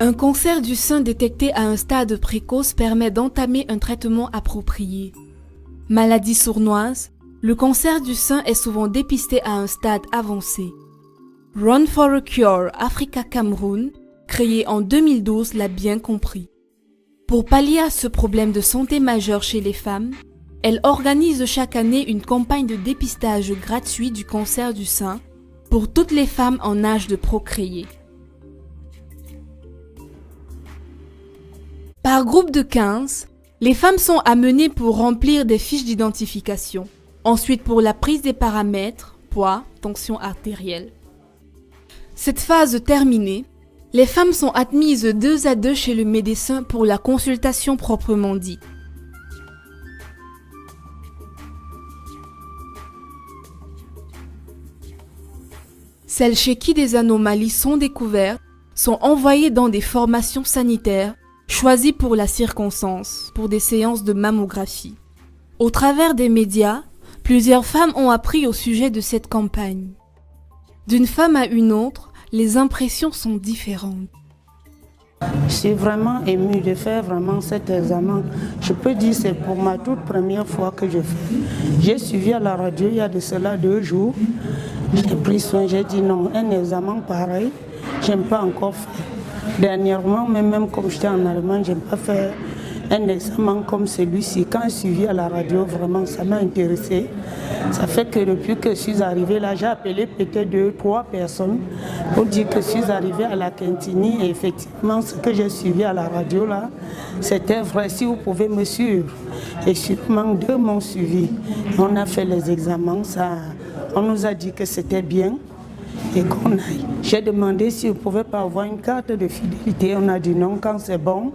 Un cancer du sein détecté à un stade précoce permet d'entamer un traitement approprié. Maladie sournoise, le cancer du sein est souvent dépisté à un stade avancé. Run for a Cure Africa Cameroun, créé en 2012, l'a bien compris. Pour pallier à ce problème de santé majeur chez les femmes, elle organise chaque année une campagne de dépistage gratuit du cancer du sein pour toutes les femmes en âge de procréer. Par groupe de 15, les femmes sont amenées pour remplir des fiches d'identification. Ensuite pour la prise des paramètres, poids, tension artérielle. Cette phase terminée, les femmes sont admises 2 à 2 chez le médecin pour la consultation proprement dite. Celles chez qui des anomalies sont découvertes sont envoyées dans des formations sanitaires choisies pour la circonstance, pour des séances de mammographie. Au travers des médias, plusieurs femmes ont appris au sujet de cette campagne. D'une femme à une autre, les impressions sont différentes. Je suis vraiment émue de faire vraiment cet examen. Je peux dire que c'est pour ma toute première fois que je fais. J'ai suivi à la radio il y a de cela 2 jours. J'ai pris soin, j'ai dit non, un examen pareil, je n'aime pas encore faire. Dernièrement, même comme j'étais en Allemagne, je n'aime pas faire un examen comme celui-ci. Quand j'ai suivi à la radio, vraiment, ça m'a intéressé. Ça fait que depuis que je suis arrivée là, j'ai appelé peut-être 2 ou 3 personnes pour dire que je suis arrivée à la Quintini et effectivement, ce que j'ai suivi à la radio là, c'était vrai. Si vous pouvez me suivre. Et sûrement 2 m'ont suivi. On a fait les examens, on nous a dit que c'était bien et qu'on aille. J'ai demandé si vous ne pouvez pas avoir une carte de fidélité. On a dit non, quand c'est bon.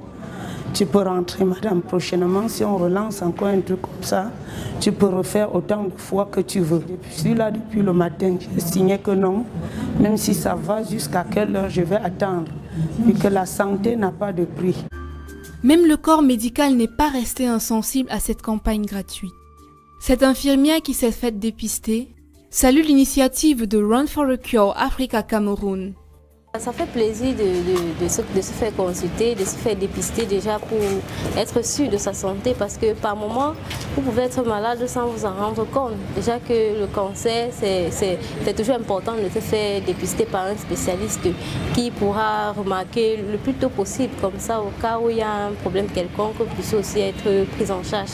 Tu peux rentrer, madame, prochainement. Si on relance encore un truc comme ça, tu peux refaire autant de fois que tu veux. Je suis là depuis le matin, j'ai signé que non, même si ça va, jusqu'à quelle heure je vais attendre, vu que la santé n'a pas de prix. Même le corps médical n'est pas resté insensible à cette campagne gratuite. Cette infirmière qui s'est faite dépister salue l'initiative de Run for a Cure Africa Cameroun. Ça fait plaisir de se faire consulter, de se faire dépister déjà pour être sûr de sa santé parce que par moment, vous pouvez être malade sans vous en rendre compte. Déjà que le cancer, c'est toujours important de se faire dépister par un spécialiste qui pourra remarquer le plus tôt possible, comme ça au cas où il y a un problème quelconque, puisse aussi être pris en charge.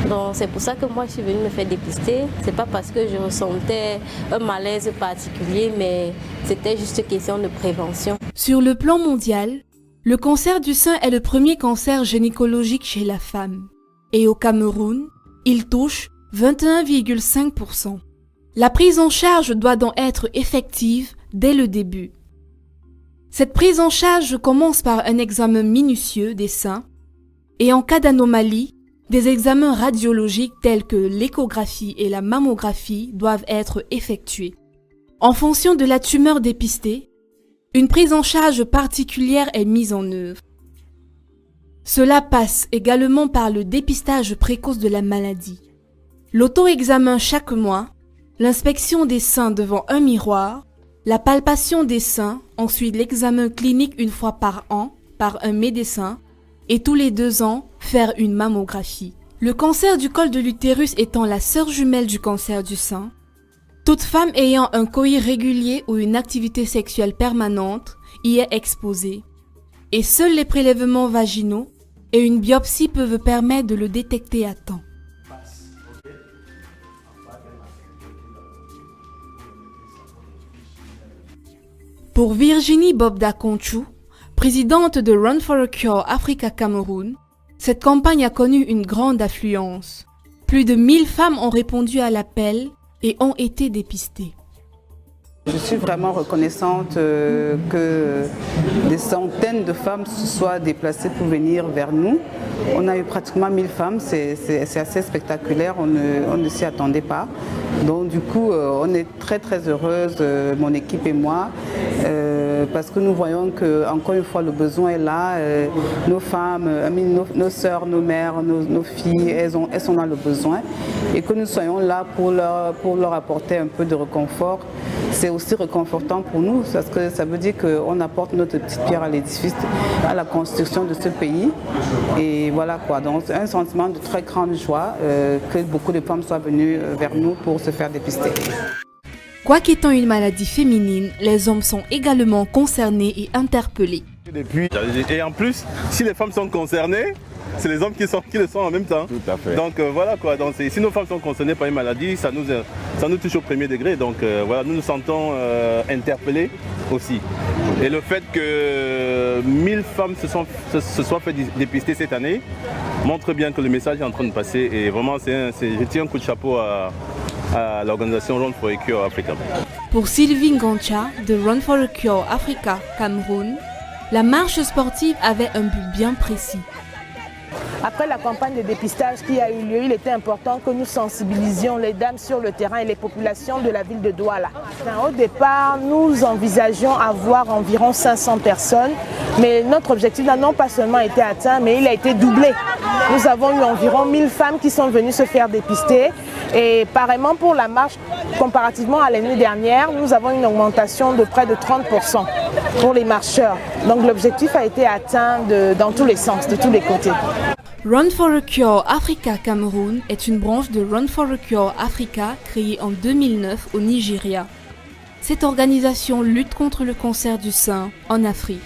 Donc c'est pour ça que moi je suis venue me faire dépister. C'est pas parce que je ressentais un malaise particulier, mais c'était juste question de prévention. Sur le plan mondial, le cancer du sein est le premier cancer gynécologique chez la femme. Et au Cameroun, il touche 21,5%. La prise en charge doit donc être effective dès le début. Cette prise en charge commence par un examen minutieux des seins et en cas d'anomalie, des examens radiologiques tels que l'échographie et la mammographie doivent être effectués. En fonction de la tumeur dépistée, une prise en charge particulière est mise en œuvre. Cela passe également par le dépistage précoce de la maladie. L'auto-examen chaque mois, l'inspection des seins devant un miroir, la palpation des seins, ensuite l'examen clinique une fois par an par un médecin, et tous les 2 ans, faire une mammographie. Le cancer du col de l'utérus étant la sœur jumelle du cancer du sein, toute femme ayant un coït régulier ou une activité sexuelle permanente y est exposée. Et seuls les prélèvements vaginaux et une biopsie peuvent permettre de le détecter à temps. Pour Virginie Bobda-Conchou, présidente de Run for a Cure Africa Cameroun, cette campagne a connu une grande affluence. Plus de 1000 femmes ont répondu à l'appel et ont été dépistées. Je suis vraiment reconnaissante que des centaines de femmes se soient déplacées pour venir vers nous. On a eu pratiquement 1000 femmes, c'est assez spectaculaire, on ne s'y attendait pas. Donc du coup, on est très très heureuses, mon équipe et moi, parce que nous voyons que, encore une fois, le besoin est là. Nos femmes, nos sœurs, nos mères, nos filles, elles sont dans le besoin. Et que nous soyons là pour leur apporter un peu de réconfort. C'est aussi réconfortant pour nous, parce que ça veut dire qu'on apporte notre petite pierre à l'édifice, à la construction de ce pays. Et voilà quoi, donc c'est un sentiment de très grande joie que beaucoup de femmes soient venues vers nous pour se faire dépister. Quoiqu'étant une maladie féminine, les hommes sont également concernés et interpellés. Et en plus, si les femmes sont concernées, c'est les hommes qui le sont en même temps. Tout à fait. Donc voilà quoi, donc, si nos femmes sont concernées par une maladie, ça nous touche au premier degré. Donc voilà, nous nous sentons interpellés aussi. Et le fait que 1000 femmes se soient fait dépister cette année montre bien que le message est en train de passer. Et vraiment, je tire un coup de chapeau à l'organisation Run for a Cure Africa. Pour Sylvie Ngancha de Run for a Cure Africa Cameroun, la marche sportive avait un but bien précis. Après la campagne de dépistage qui a eu lieu, il était important que nous sensibilisions les dames sur le terrain et les populations de la ville de Douala. Au départ, nous envisagions avoir environ 500 personnes, mais notre objectif n'a non pas seulement été atteint, mais il a été doublé. Nous avons eu environ 1000 femmes qui sont venues se faire dépister et pareillement pour la marche, comparativement à l'année dernière, nous avons une augmentation de près de 30% pour les marcheurs. Donc l'objectif a été atteint dans tous les sens, de tous les côtés. Run for a Cure Africa Cameroun est une branche de Run for a Cure Africa créée en 2009 au Nigeria. Cette organisation lutte contre le cancer du sein en Afrique.